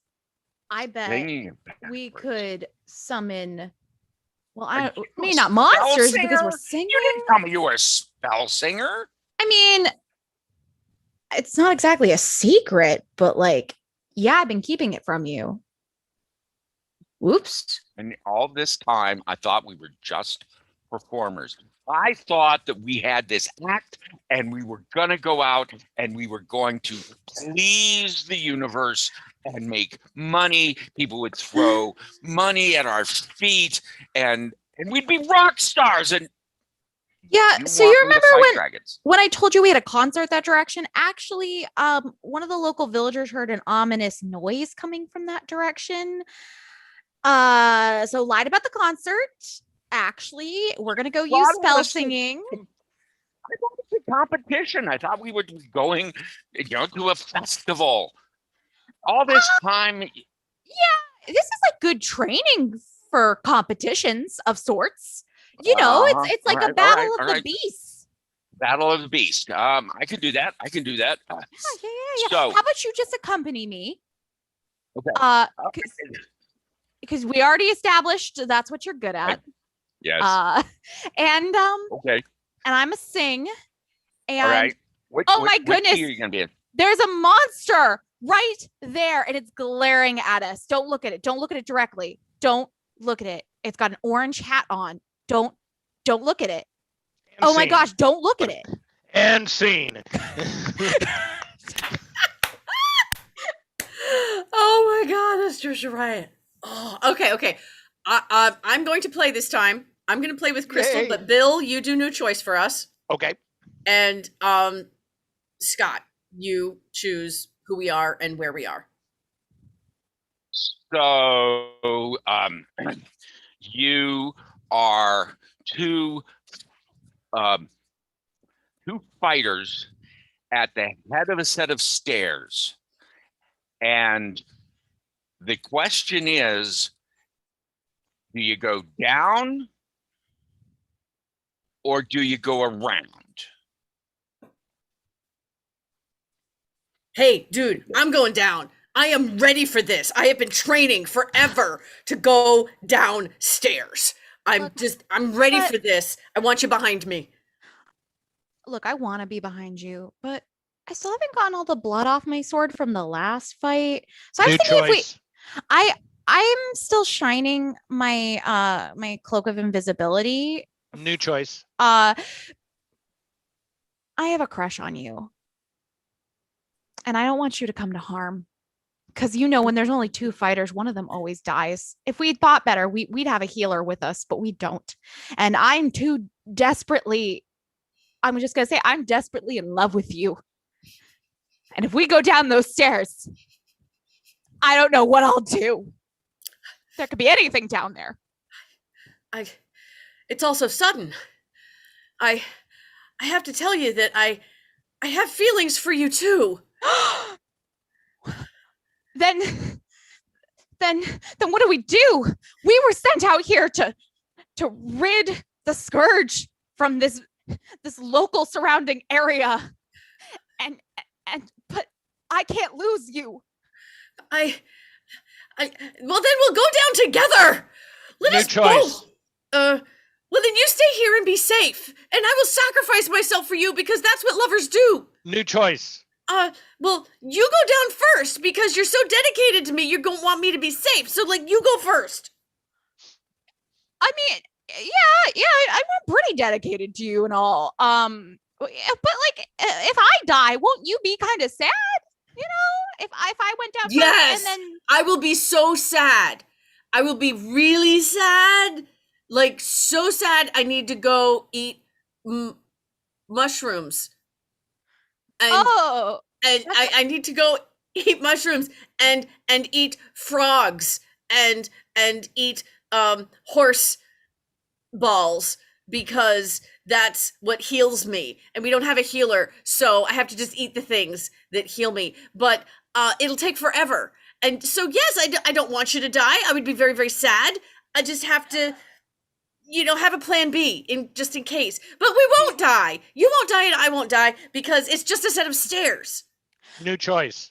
I bet we could summon. Well, maybe not monsters because we're singing. You didn't tell me you were a spell singer. I mean, it's not exactly a secret, but yeah, I've been keeping it from you. Whoops. And all this time, I thought we were just performers. I thought that we had this act and we were going to go out and we were going to please the universe and make money. People would throw money at our feet and we'd be rock stars. And yeah, so you remember when I told you we had a concert that direction? Actually, one of the local villagers heard an ominous noise coming from that direction. So lied about the concert. Actually, we're gonna go use spell singing. I thought it was a competition. I thought we were going, to a festival. All this time. Yeah, this is good training for competitions of sorts. It's like a battle of the beasts. Battle of the beast. I can do that. Yeah. So, how about you just accompany me? Okay. Because we already established that's what you're good at. Yes. Okay. And I'm a sing. And all right. My goodness. What are you gonna be in? There's a monster right there, and it's glaring at us. Don't look at it. Don't look at it directly. Don't look at it. It's got an orange hat on. Don't look at it. And my gosh, don't look at it. And scene. Oh my God, that's Trisha Riot. Oh, okay. I'm going to play this time. I'm going to play with Crystal, Yay. but Bill, you do new choice for us. Okay. And Scott, you choose who we are and where we are. So, you are two fighters at the head of a set of stairs, and the question is, do you go down or do you go around? Hey, dude, I'm going down. I am ready for this. I have been training forever to go downstairs. I'm ready for this. I want you behind me. Look, I want to be behind you, but I still haven't gotten all the blood off my sword from the last fight. So I was thinking I'm still shining my my cloak of invisibility. New choice. I have a crush on you. And I don't want you to come to harm. Because when there's only two fighters, one of them always dies. If we thought better, we'd have a healer with us, but we don't. And I'm just gonna say I'm desperately in love with you. And if we go down those stairs, I don't know what I'll do. There could be anything down there. It's all so sudden. I have to tell you that I have feelings for you too. Then what do we do? We were sent out here to rid the scourge from this local surrounding area. And but I can't lose you. Well, then we'll go down together. Let New us choice. both. Well, then you stay here and be safe, and I will sacrifice myself for you because that's what lovers do. New choice. Well, you go down first because you're so dedicated to me. You're gonna want me to be safe, so like you go first. I mean, yeah, I'm pretty dedicated to you and all. But like, if I die, won't you be kind of sad? You know, if I went down Yes, first and then I will be so sad. I will be really sad, like so sad. I need to go eat mushrooms. And, and I need to go eat mushrooms and eat frogs and eat horse balls because that's what heals me, and we don't have a healer, so I have to just eat the things that heal me, but it'll take forever. And so yes, I don't want you to die. I would be very, very sad. I just have to, have a plan B just in case. But we won't die. You won't die and I won't die because it's just a set of stairs. New choice.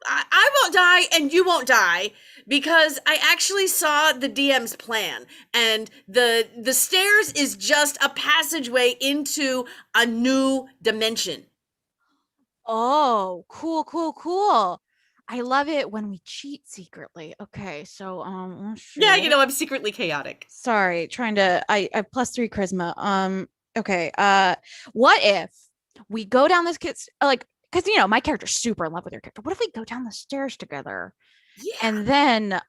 I won't die and you won't die because I actually saw the DM's plan, and the stairs is just a passageway into a new dimension. Oh, cool. I love it when we cheat secretly. Okay, so Yeah, I'm secretly chaotic. Sorry, I +3 charisma. Okay, what if we go down this kid's because my character's super in love with your character. What if we go down the stairs together? Yeah. And then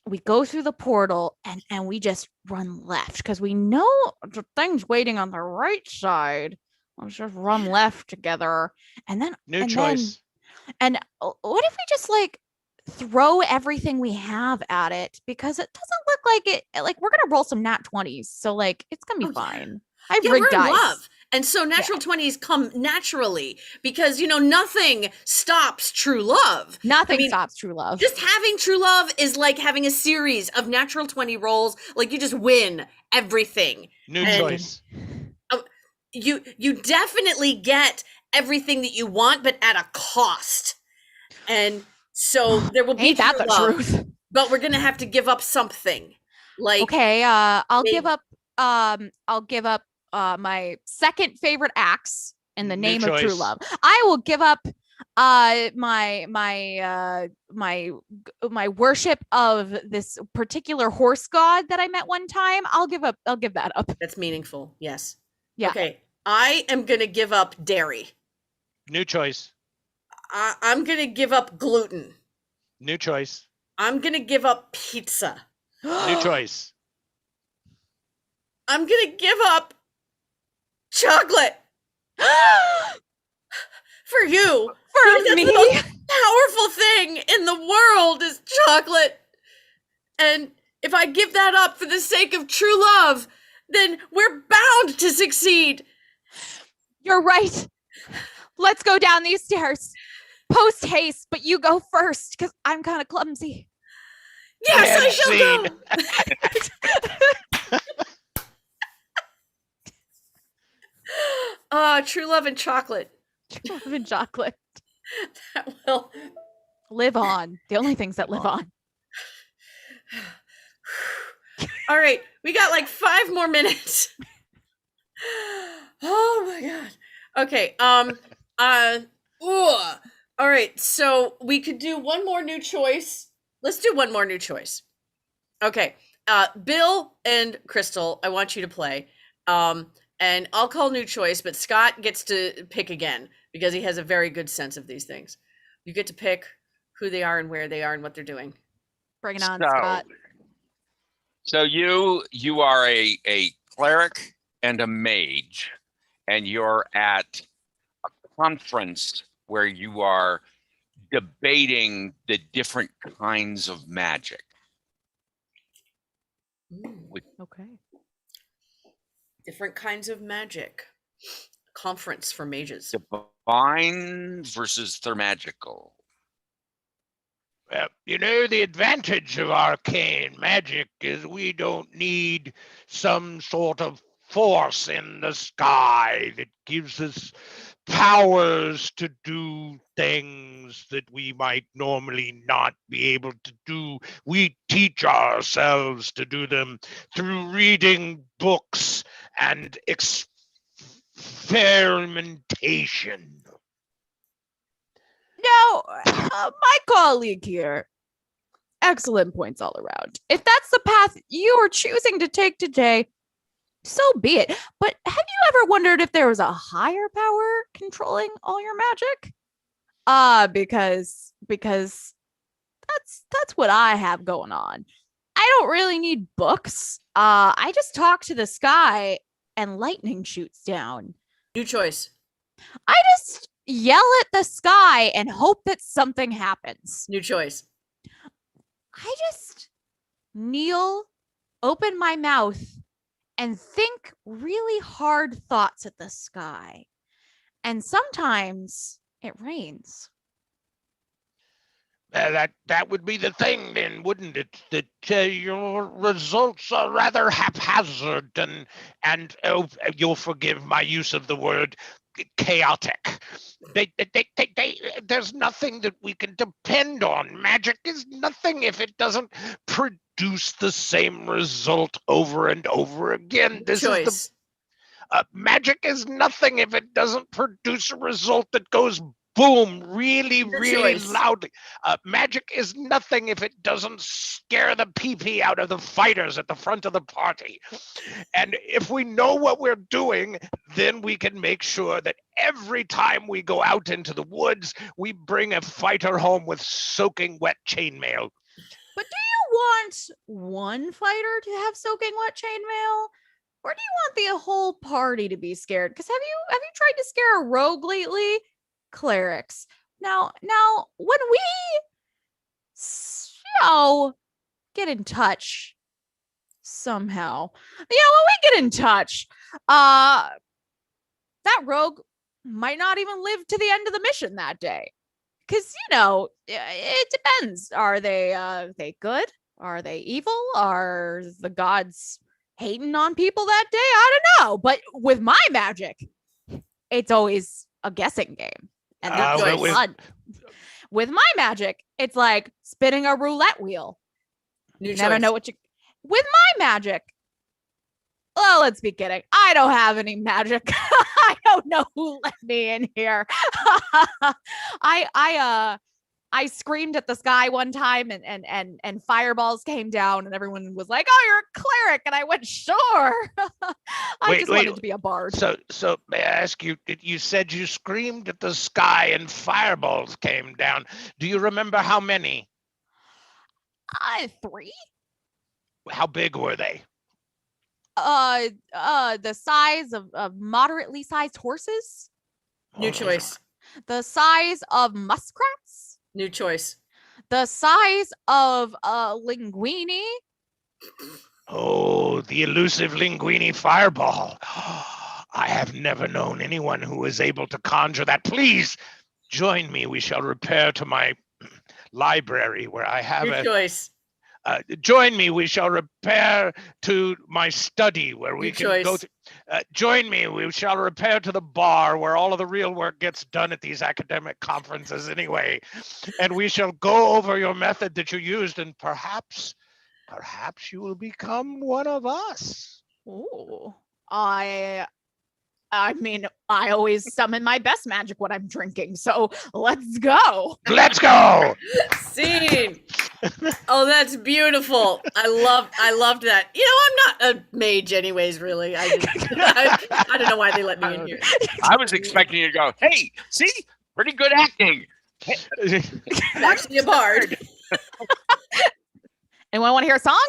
we go through the portal and we just run left because we know the thing's waiting on the right side. Let's just run left together. And then New choice. And what if we just throw everything we have at it, because it doesn't look like it, we're gonna roll some nat 20s, so it's gonna be fine. I've rigged we're in dice. love. And so natural 20s come naturally because nothing stops true love. Nothing stops true love. Just having true love is like having a series of natural 20 rolls. Like you just win everything. New choice. You definitely get everything that you want, but at a cost. And so there will be Ain't that the love, truth? but we're gonna have to give up something. Okay, I'll give up my second favorite axe in the name of true love. I will give up my worship of this particular horse god that I met one time. I'll give that up. That's meaningful. Yes. Yeah. Okay. I am gonna give up dairy. New choice. I'm gonna give up gluten. New choice. I'm gonna give up pizza. New choice. I'm gonna give up chocolate. For you. For me. The most powerful thing in the world is chocolate. And if I give that up for the sake of true love, then we're bound to succeed. You're right. Let's go down these stairs. Post haste, but you go first because I'm kind of clumsy. Yes, I shall go. True love and chocolate. True love and chocolate. That will live on. The only things that live on. All right, we got 5 more minutes. Oh my god. Okay. All right, so we could do one more new choice. Let's do one more new choice. Okay. Bill and Crystal, I want you to play. And I'll call new choice, but Scott gets to pick again because he has a very good sense of these things. You get to pick who they are and where they are and what they're doing. Bring it on, Scott. So you are a cleric and a mage, and you're at a conference where you are debating the different kinds of magic. Different kinds of magic. Conference for mages. Divine versus thermagical. The advantage of arcane magic is we don't need some sort of force in the sky that gives us powers to do things that we might normally not be able to do. We teach ourselves to do them through reading books and experimentation. Now, my colleague here, excellent points all around. If that's the path you are choosing to take today, so be it. But have you ever wondered if there was a higher power controlling all your magic? Because that's what I have going on. I don't really need books. I just talk to the sky and lightning shoots down. New choice. I just yell at the sky and hope that something happens. New choice. I just kneel, open my mouth, and think really hard thoughts at the sky. And sometimes it rains. That would be the thing then, wouldn't it? That your results are rather haphazard and you'll forgive my use of the word chaotic. There's nothing that we can depend on. Magic is nothing if it doesn't produce the same result over and over again. Magic is nothing if it doesn't produce a result that goes boom really loudly. Magic is nothing if it doesn't scare the pee-pee out of the fighters at the front of the party. And if we know what we're doing, then we can make sure that every time we go out into the woods, we bring a fighter home with soaking wet chainmail. But do you want one fighter to have soaking wet chainmail? Or do you want the whole party to be scared? Because have you tried to scare a rogue lately? Clerics. Now, when we, get in touch somehow, when we get in touch, that rogue might not even live to the end of the mission that day. Because, it depends. Are they good? Are they evil? Are the gods hating on people that day? I don't know. But with my magic, it's always a guessing game. And that's fun. With my magic, it's like spinning a roulette wheel. You never know what you... With my magic, well, let's be kidding. I don't have any magic. I don't know who let me in here. I screamed at the sky one time and fireballs came down and everyone was like, "Oh, you're a cleric." And I went, "Sure." I just wanted to be a bard. So may I ask you, you said you screamed at the sky and fireballs came down. Do you remember how many? 3. How big were they? The size of moderately sized horses. New choice. The size of muskrats. New choice. The size of linguini. Oh, the elusive linguini fireball. I have never known anyone who is able to conjure that. Please join me. We shall repair to my library where I have New choice. Join me. We shall repair to my study where we can go to. Join me. We shall repair to the bar where all of the real work gets done at these academic conferences anyway. And we shall go over your method that you used, and perhaps you will become one of us. Ooh. I mean, I always summon my best magic when I'm drinking, so let's go. Let's go. Scene. Oh, that's beautiful. I loved that. I'm not a mage anyways, really. I don't know why they let me in here. I was expecting you to go, "Hey, see? Pretty good acting." I'm actually a bard. Anyone want to hear a song?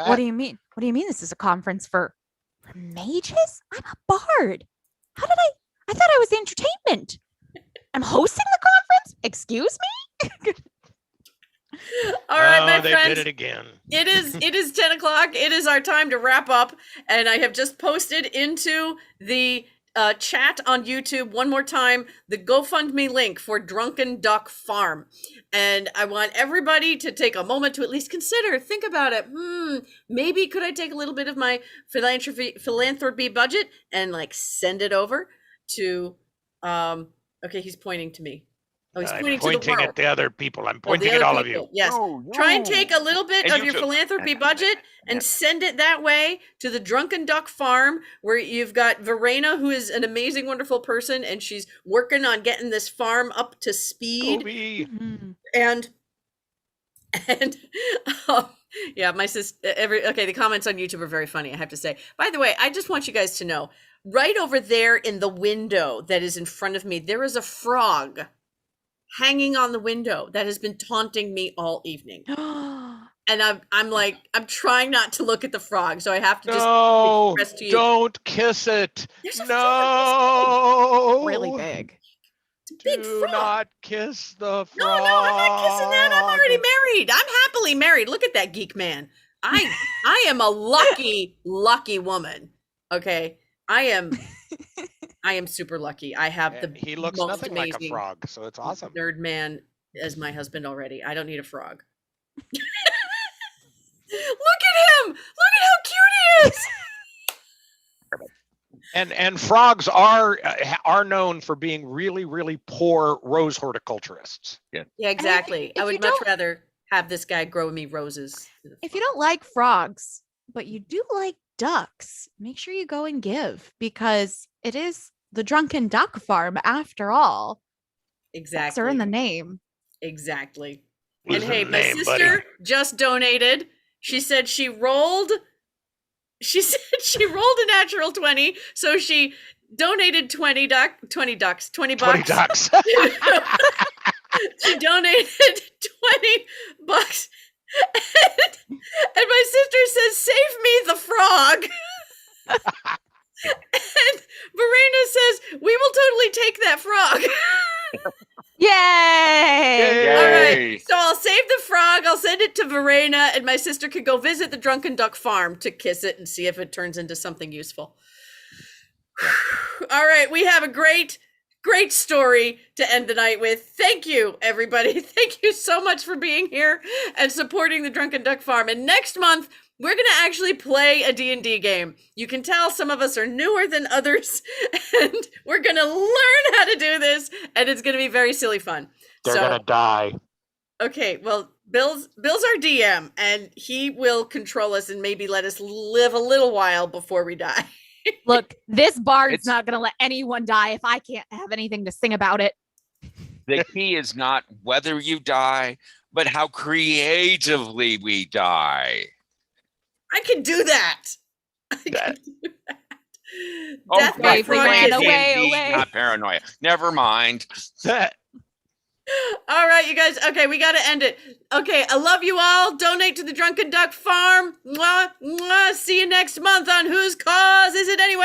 What do you mean? What do you mean this is a conference for mages? I'm a bard. How did I thought I was entertainment. I'm hosting the conference? Excuse me? All right, my they friends. did it again. It is 10 o'clock. It is our time to wrap up. And I have just posted into the chat on YouTube one more time the GoFundMe link for Drunken Duck Farm. And I want everybody to take a moment to at least consider, think about it. Maybe could I take a little bit of my philanthropy budget and like send it over to okay, he's pointing to me. Oh, he's I'm pointing to the pointing world. at the other people. I'm Oh, the pointing at other all of people. you. Yes. No, Try and no. take a little bit And of you your too. philanthropy budget and send it that way to the Drunken Duck Farm, where you've got Verena, who is an amazing, wonderful person, and she's working on getting this farm up to speed. Kobe. Mhm. And yeah, my sister. Okay, the comments on YouTube are very funny, I have to say. By the way, I just want you guys to know, right over there in the window that is in front of me, there is a frog hanging on the window that has been taunting me all evening. And I'm like, I'm trying not to look at the frog, so I have to just No, express to you. don't kiss it. There's a frog No. Really big. It's a big Do frog. not kiss the frog. No, I'm not kissing that. I'm already married. I'm happily married. Look at that geek man. I am a lucky woman. Okay. I am super lucky. I have the He looks most nothing like a amazing frog, so it's awesome. nerd man as my husband already. I don't need a frog. Look at him. Look at how cute he is. And frogs are known for being really, really poor rose horticulturists. Yeah, exactly. if I would you much don't- rather have this guy grow me roses. If you don't like frogs, but you do like ducks, make sure you go and give, because it is the Drunken Duck Farm after all. Ducks Exactly. are in the name. Exactly. Listen And hey, to my name, sister buddy. just donated. She said she rolled a natural 20, so she donated 20 bucks. 20 ducks. She donated 20 bucks. And my sister says, "Save me the frog." And Verena says, "We will totally take that frog." Yay! All Yay. right. So I'll save the frog. I'll send it to Verena, and my sister could go visit the Drunken Duck Farm to kiss it and see if it turns into something useful. All right. We have a great story to end the night with. Thank you, everybody. Thank you so much for being here and supporting the Drunken Duck Farm. And next month, we're going to actually play a D&D game. You can tell some of us are newer than others, and we're going to learn how to do this, and it's going to be very silly fun. They're gonna die. Okay, well, Bill's our DM, and he will control us and maybe let us live a little while before we die. Look, this bard's It's- not going to let anyone die if I can't have anything to sing about it. The key is not whether you die, but how creatively we die. I can do that. I can That- do that. Oh, Death by right, we frog ran kissing. away. D&D, not paranoia. Never mind. All right, you guys. Okay, we got to end it. Okay, I love you all. Donate to the Drunken Duck Farm. Mwah, mwah. See you next month on Whose Cause Is It Anyway?